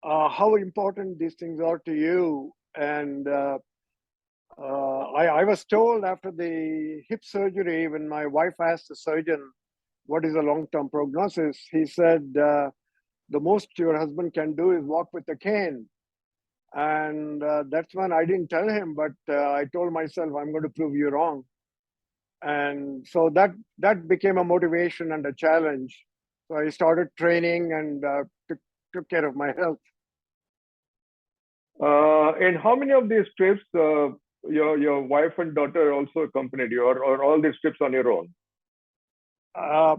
how important these things are to you. And I was told after the hip surgery, when my wife asked the surgeon, what is the long-term prognosis? He said, the most your husband can do is walk with a cane. And that's when I didn't tell him, but I told myself, I'm going to prove you wrong. And so that became a motivation and a challenge. So I started training and took care of my health. And how many of these trips your wife and daughter also accompanied you, or all these trips on your own? Uh,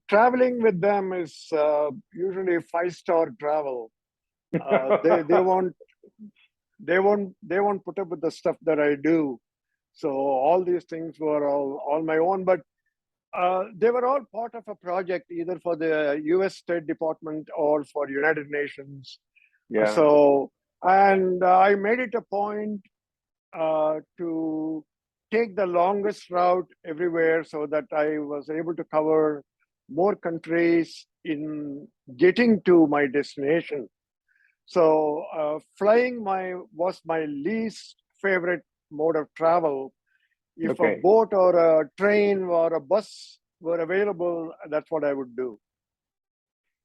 Traveling with them is usually five-star travel. They won't put up with the stuff that I do. So all these things were all my own, but they were all part of a project, either for the U.S. State Department or for United Nations. Yeah. So, and I made it a point to take the longest route everywhere so that I was able to cover more countries in getting to my destination. So flying was my least favorite mode of travel. If a Okay. boat or a train or a bus were available, that's what I would do.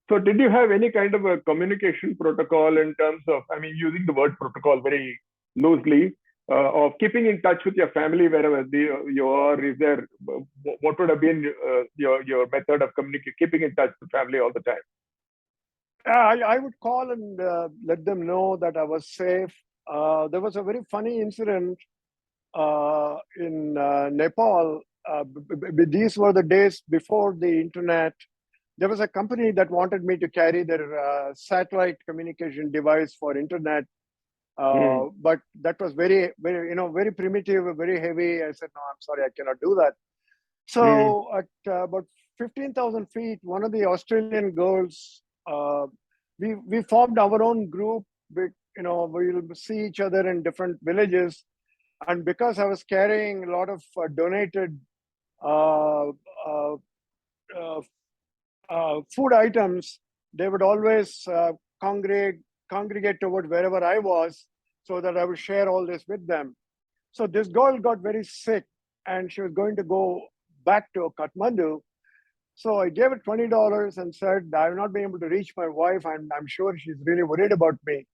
So did you have any kind of a communication protocol in terms of, I mean, using the word protocol very loosely, of keeping in touch with your family wherever you are? Is there, what would have been your method of keeping in touch with family all the time? I would call and let them know that I was safe. There was a very funny incident in Nepal. These were the days before the internet. There was a company that wanted me to carry their satellite communication device for internet, Hmm. but that was very primitive, very heavy. I said, no, I'm sorry, I cannot do that. Hmm. So at about 15,000 feet, one of the Australian girls, we formed our own group. We'll see each other in different villages. And because I was carrying a lot of donated uh, uh, uh, food items, they would always congregate toward wherever I was so that I would share all this with them. So this girl got very sick and she was going to go back to Kathmandu. So I gave her $20 and said, I've not been able to reach my wife and I'm sure she's really worried about me.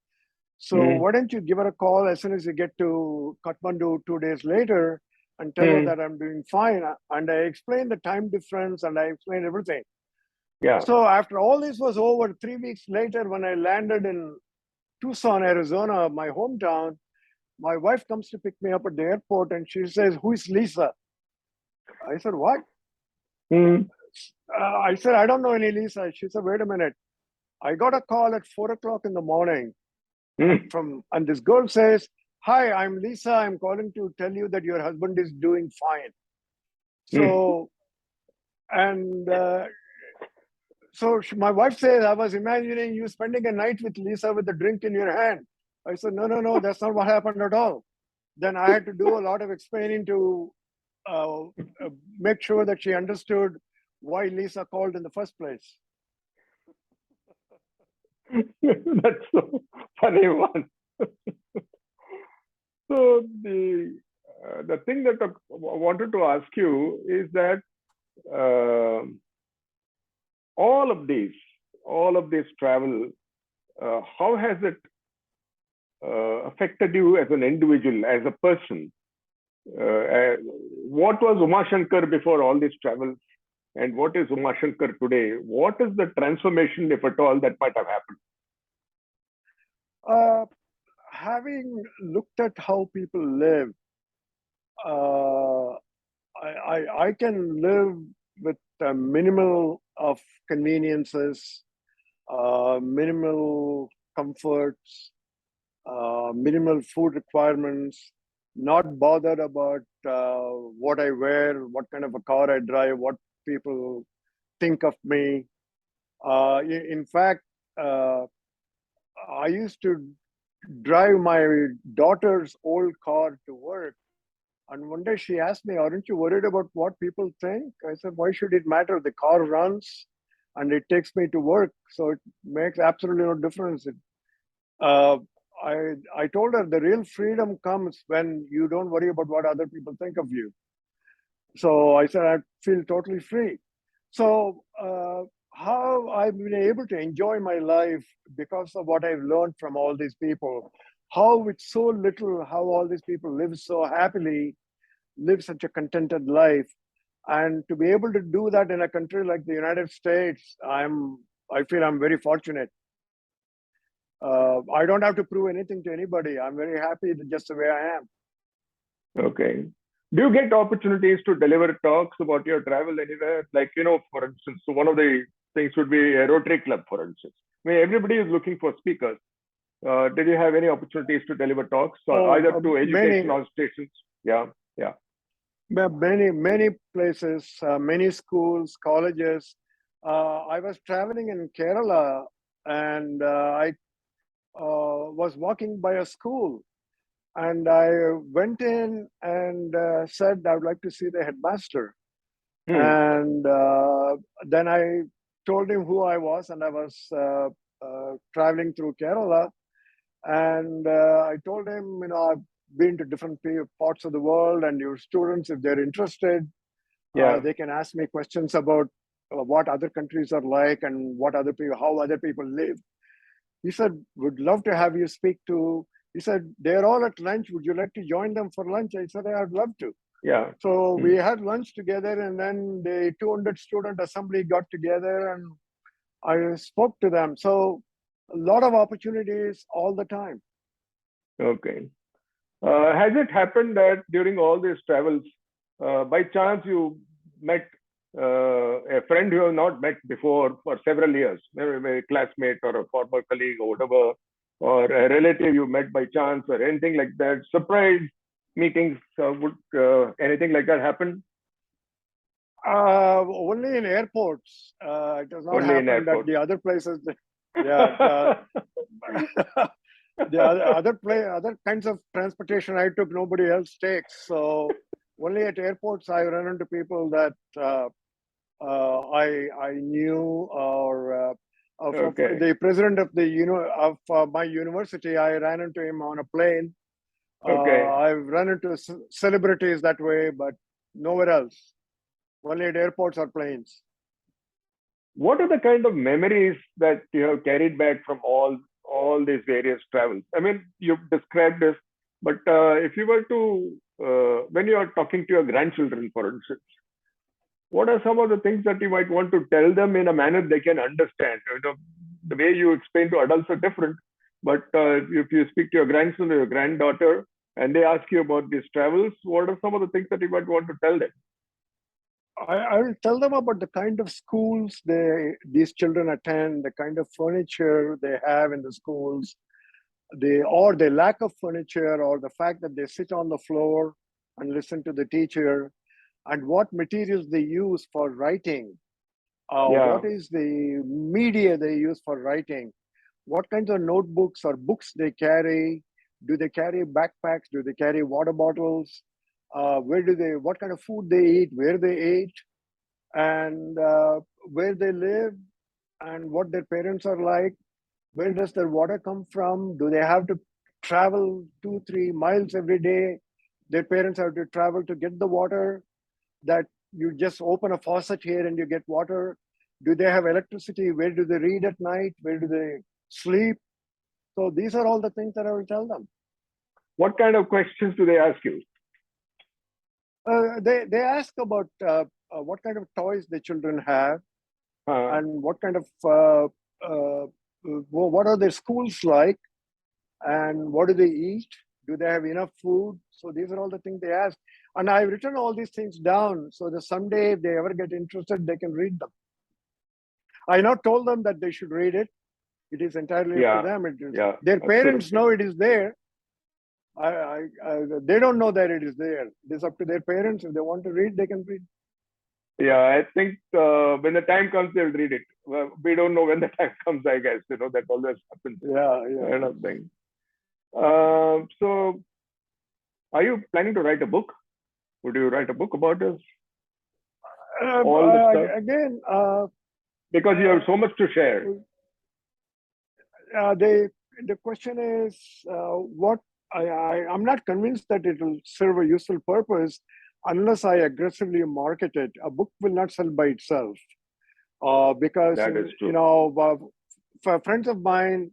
So Hmm. why don't you give her a call as soon as you get to Kathmandu 2 days later and tell her Hmm. that I'm doing fine. And I explained the time difference and I explained everything. Yeah. So after all this was over, 3 weeks later, when I landed in Tucson, Arizona, my hometown, my wife comes to pick me up at the airport and she says, who is Lisa? I said, what? Hmm. I said, I don't know any Lisa. She said, wait a minute. I got a call at 4 o'clock in the morning Hmm. and this girl says, hi, I'm Lisa. I'm calling to tell you that your husband is doing fine. Hmm. So And so my wife says, I was imagining you spending a night with Lisa with a drink in your hand. I said, no, that's not what happened at all. Then I had to do a lot of explaining to uh, make sure that she understood why Lisa called in the first place. That's so funny one. So the thing that I wanted to ask you is that uh, all of these, all of this travel, how has it affected you as an individual, as a person? What was Umashankar before all this travel, and what is Umashankar today? What is the transformation, if at all, that might have happened? Uh, Having looked at how people live, uh, I can live with a minimal of conveniences, minimal comforts, minimal food requirements, not bothered about what I wear, what kind of a car I drive, what people think of me. In fact, uh, I used to drive my daughter's old car to work. And one day she asked me, aren't you worried about what people think? I said, why should it matter? The car runs and it takes me to work. So it makes absolutely no difference. Uh, I told her the real freedom comes when you don't worry about what other people think of you. So I said, I feel totally free. So, how I've been able to enjoy my life because of what I've learned from all these people, how with so little, how all these people live so happily, live such a contented life. And to be able to do that in a country like the United States, I feel I'm very fortunate. I don't have to prove anything to anybody. I'm very happy just the way I am. Okay. Do you get opportunities to deliver talks about your travel anywhere? Like, for instance, so one of the things would be a Rotary Club, for instance. I mean, everybody is looking for speakers. Did you have any opportunities to deliver talks, or Oh, either to many, educational stations? Yeah, yeah. many places, many schools, colleges. I was traveling in Kerala, and I was walking by a school, and I went in and said I would like to see the headmaster. Hmm. And then I told him who I was, and I was traveling through Kerala. And I told him, I've been to different parts of the world, and your students, if they're interested, Yeah, they can ask me questions about what other countries are like and what other people, how other people live. He said, would love to have you speak to. He said, they're all at lunch. Would you like to join them for lunch? I said, I'd love to. yeah. So Hmm. we had lunch together, and then the 200 student assembly got together, and I spoke to them. So a lot of opportunities all the time. Okay. Has it happened that during all these travels, by chance you met a friend you have not met before for several years, maybe a classmate or a former colleague or whatever, or a relative you met by chance or anything like that? Surprise meetings, would anything like that happen? Only in airports. It does not Only in happen at airports. the other places. Yeah, the other kinds of transportation I took, nobody else takes. So only at airports I run into people that I knew, or of Okay. the president of the of my university. I ran into him on a plane. Okay. I've run into celebrities that way, but nowhere else. Only at airports or planes. What are the kind of memories that you have carried back from all these various travels? I mean, you've described this, but if you were to when you are talking to your grandchildren, for instance, what are some of the things that you might want to tell them in a manner they can understand? The way you explain to adults are different, but if you speak to your grandson or your granddaughter and they ask you about these travels, what are some of the things that you might want to tell them? I will tell them about the kind of schools these children attend, the kind of furniture they have in the schools, or the lack of furniture, or the fact that they sit on the floor and listen to the teacher. and what materials they use for writing, Yeah. what is the media they use for writing, what kinds of notebooks or books they carry, do they carry backpacks, do they carry water bottles, what kind of food they eat, where they eat, and where they live, and what their parents are like, where does their water come from, do they have to travel 2-3 miles every day, their parents have to travel to get the water, that you just open a faucet here and you get water, do they have electricity, where do they read at night, where do they sleep. So these are all the things that I will tell them. What kind of questions do they ask you? They ask about what kind of toys the children have, and what kind of what are their schools like, and what do they eat? Do they have enough food? So these are all the things they ask, and I've written all these things down so that someday if they ever get interested, they can read them. I not told them that they should read it. It is entirely up to them. It is, their parents know it is there. They don't know that it is there. It is up to their parents. If they want to read, they can read. Yeah, I think when the time comes, they'll read it. Well, we don't know when the time comes, I guess. That always happens. Yeah. Kind of thing. So, are you planning to write a book? Would you write a book about this? All the stuff? Again, because you have so much to share. The question is, what I'm not convinced that it will serve a useful purpose unless I aggressively market it. A book will not sell by itself, because that is true. For friends of mine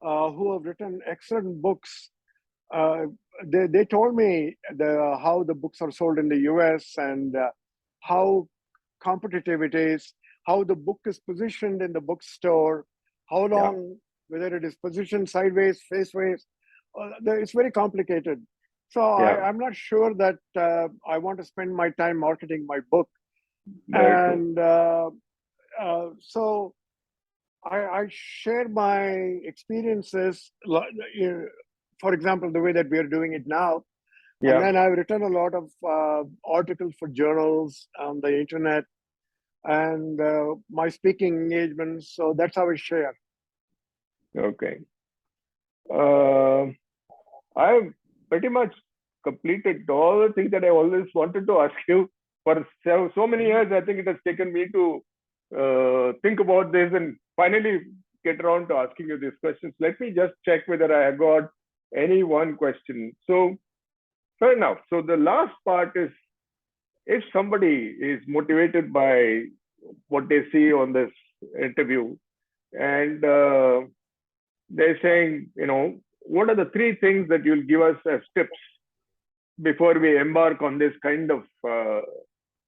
who have written excellent books, they told me how the books are sold in the US, and how competitive it is, how the book is positioned in the bookstore, how long, whether it is positioned sideways, faceways. It's very complicated. So I'm not sure that I want to spend my time marketing my book. And so I share my experiences, for example, the way that we are doing it now. And then I've written a lot of articles for journals on the internet, and my speaking engagements. So that's how I share. Okay. I've pretty much completed all the things that I always wanted to ask you for so many years. I think it has taken me to think about this and finally get around to asking you these questions. Let me just check whether I have got any one question. So, fair enough. So the last part is, if somebody is motivated by what they see on this interview, and they're saying, what are the 3 things that you'll give us as tips before we embark on this kind of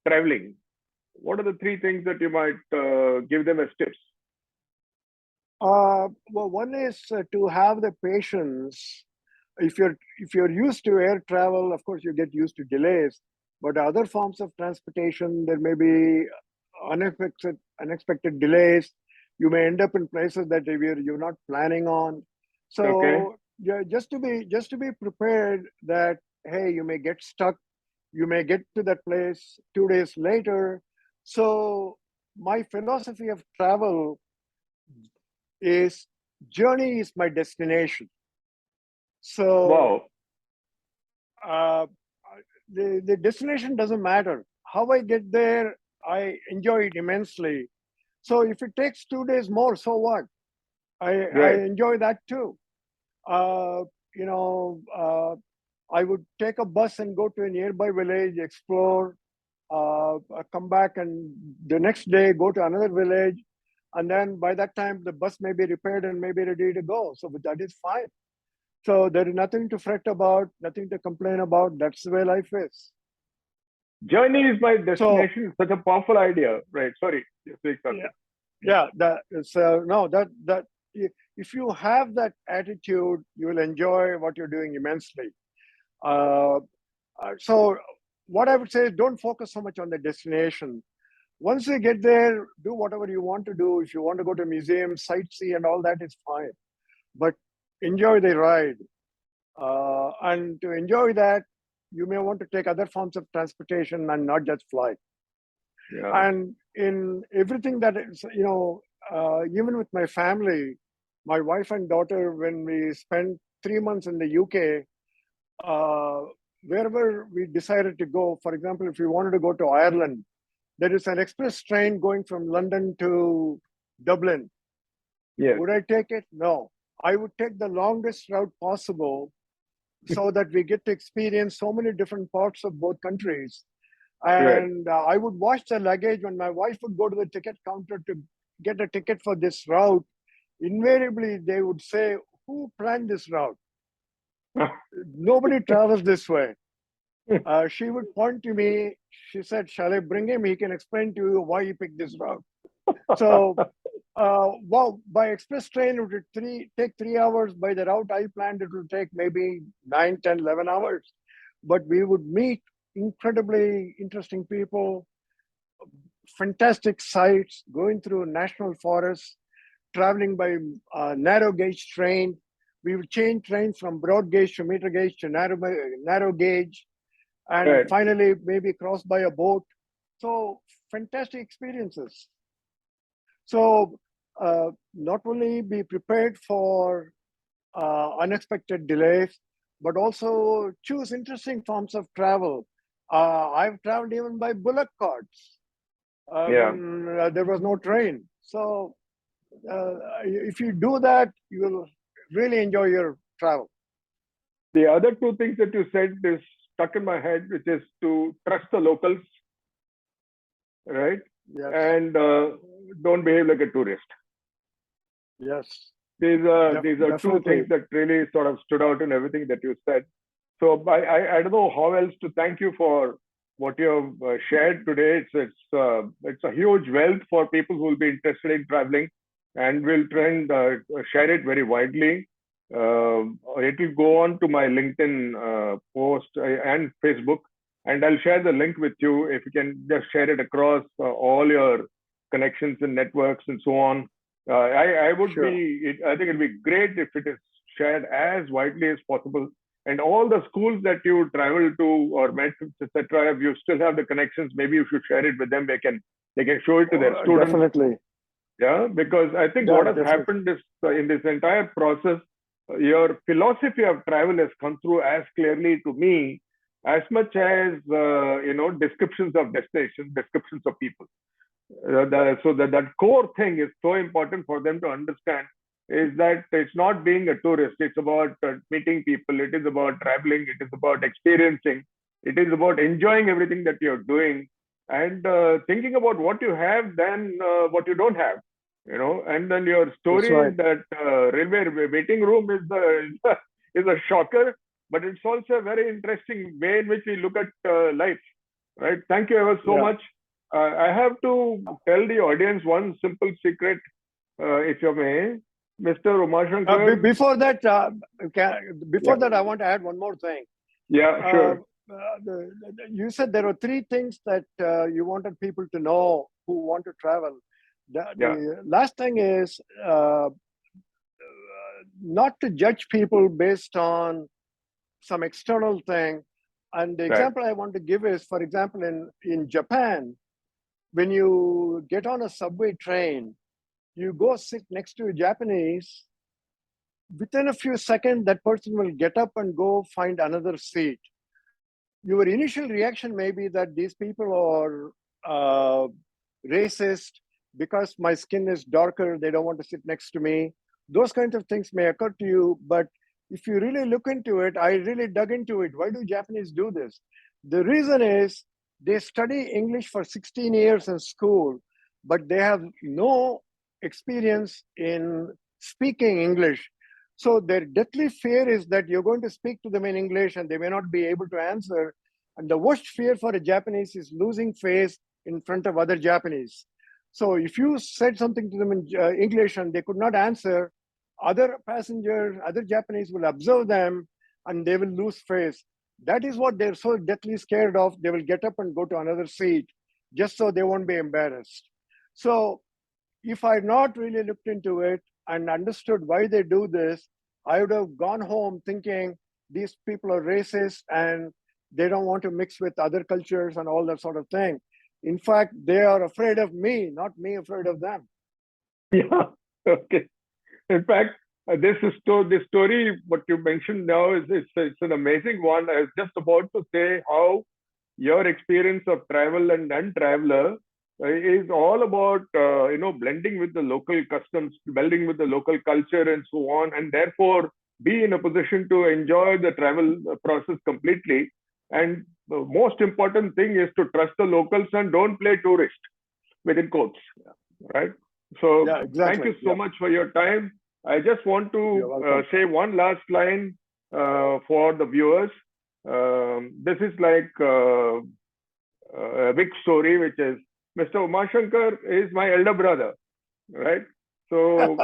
traveling? What are the 3 things that you might give them as tips? Well, one is to have the patience. If you're used to air travel, of course you get used to delays. But other forms of transportation, there may be unexpected delays. You may end up in places that you're not planning on. So just to be prepared that, hey, you may get stuck. You may get to that place 2 days later. So my philosophy of travel is journey is my destination. So the destination doesn't matter. How I get there, I enjoy it immensely. So if it takes 2 days more, so what? I enjoy that too. I would take a bus and go to a nearby village, explore, come back, and the next day go to another village. And then by that time, the bus may be repaired and may be ready to go. So that is fine. So there is nothing to fret about, nothing to complain about. That's the way life is. Journey is my destination. Such a powerful idea, right? Sorry. If you have that attitude, you will enjoy what you're doing immensely. So what I would say is, don't focus so much on the destination. Once you get there, do whatever you want to do. If you want to go to a museum, sightsee and all that is fine. But enjoy the ride. And to enjoy that, you may want to take other forms of transportation and not just fly. Yeah. And in everything that is, even with my family, my wife and daughter, when we spent 3 months in the UK, uh, wherever we decided to go, for example, if we wanted to go to Ireland, there is an express train going from London to Dublin. Yes. Would I take it? No. I would take the longest route possible so that we get to experience so many different parts of both countries. Right. And I would watch the luggage when my wife would go to the ticket counter to get a ticket for this route. Invariably, they would say, "Who planned this route? Nobody travels this way." She would point to me. She said, "Shall I bring him? He can explain to you why he picked this route." So, well, by express train, it would take 3 hours. By the route I planned, it would take maybe 9, 10, 11 hours. But we would meet incredibly interesting people, fantastic sights, going through national forests, traveling by narrow gauge train. We would change trains from broad gauge to meter gauge to narrow gauge, and Right. finally maybe cross by a boat. So fantastic experiences. So not only be prepared for unexpected delays, but also choose interesting forms of travel. I've traveled even by bullock carts Yeah. when there was no train. So if you do that, you will really enjoy your travel. The other two things that you said is stuck in my head, which is to trust the locals, right? Yes, And don't behave like a tourist. yes, These are two definitely. things that really sort of stood out in everything that you said. So I don't know how else to thank you for what you have shared today. It's a huge wealth for people who will be interested in traveling, and we'll try and share it very widely. It will go on to my LinkedIn post and Facebook, and I'll share the link with you if you can just share it across all your connections and networks and so on. I would Sure. I think it'd be great if it is shared as widely as possible. And all the schools that you travel to or met, etc., if you still have the connections, maybe you should share it with them. They can show it to their students. Definitely. Yeah, because I think Yeah, what has definitely. happened is in this entire process, your philosophy of travel has come through as clearly to me as much as descriptions of destinations, descriptions of people. So that core thing is so important for them to understand is that it's not being a tourist. It's about meeting people. It is about traveling. It is about experiencing. It is about enjoying everything that you're doing and thinking about what you have than what you don't have. And then your That's story right. in that railway waiting room is a shocker, but it's also a very interesting way in which we look at life. Right? Thank you ever so Yeah. much. I have to tell the audience one simple secret, if you may. Mr. Umashankar. Before that, Yeah, I want to add one more thing. yeah, Uh, sure. you said there were three things that you wanted people to know who want to travel. Yeah, The last thing is not to judge people based on some external thing. And the right, example I want to give is, for example, in Japan, when you get on a subway train, you go sit next to a Japanese, within a few seconds, that person will get up and go find another seat. Your initial reaction may be that these people are racist because my skin is darker, they don't want to sit next to me. Those kinds of things may occur to you, but if you really look into it, I really dug into it. Why do Japanese do this? The reason is they study English for 16 years in school, but they have no experience in speaking English. So their deathly fear is that you're going to speak to them in English and they may not be able to answer. And the worst fear for a Japanese is losing face in front of other Japanese. So if you said something to them in English and they could not answer, other passengers, other Japanese will observe them and they will lose face. That is what they're so deathly scared of. They will get up and go to another seat just so they won't be embarrassed. So if I had not really looked into it and understood why they do this, I would have gone home thinking these people are racist and They don't want to mix with other cultures and all that sort of thing. In fact, they are afraid of me, not me afraid of them. Yeah. Okay. In fact, this story, what you mentioned now, it's an amazing one. I was just about to say how your experience of travel and non-traveler is all about blending with the local customs, blending with the local culture, and so on, and therefore be in a position to enjoy the travel process completely. And the most important thing is to trust the locals and don't play tourist within quotes, right? So Yeah, thank exactly. you so much for your time. I just want You're to welcome. say one last line for the viewers. This is like a big story, which is Mr. Umashankar is my elder brother, right? So,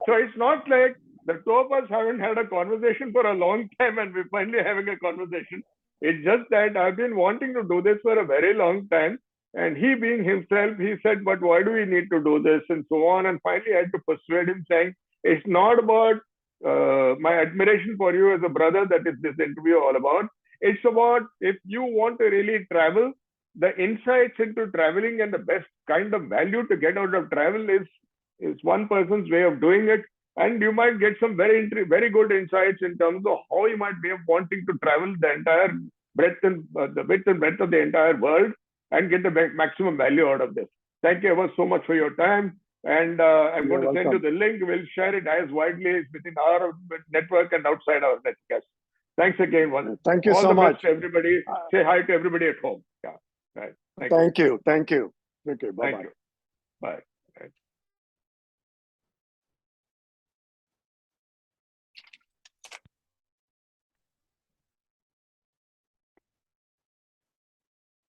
so it's not like the two of us haven't had a conversation for a long time and we're finally having a conversation. It's just that I've been wanting to do this for a very long time. And he being himself, he said, but why do we need to do this? And so on. And finally, I had to persuade him saying, it's not about my admiration for you as a brother that is this interview all about. It's about if you want to really travel, the insights into traveling and the best kind of value to get out of travel is one person's way of doing it. And you might get some very good insights in terms of how you might be wanting to travel the entire the width and breadth of the entire world and get the maximum value out of this. Thank you ever so much for your time. And I'm You're going to send you welcome. the link. We'll share it as widely as within our network and outside our network. Thanks again. Thank you All so the best much. to everybody. Say hi to everybody at home. Yeah. Right. Thank you. Thank you. Thank you. Okay, Thank bye-bye. you. Bye.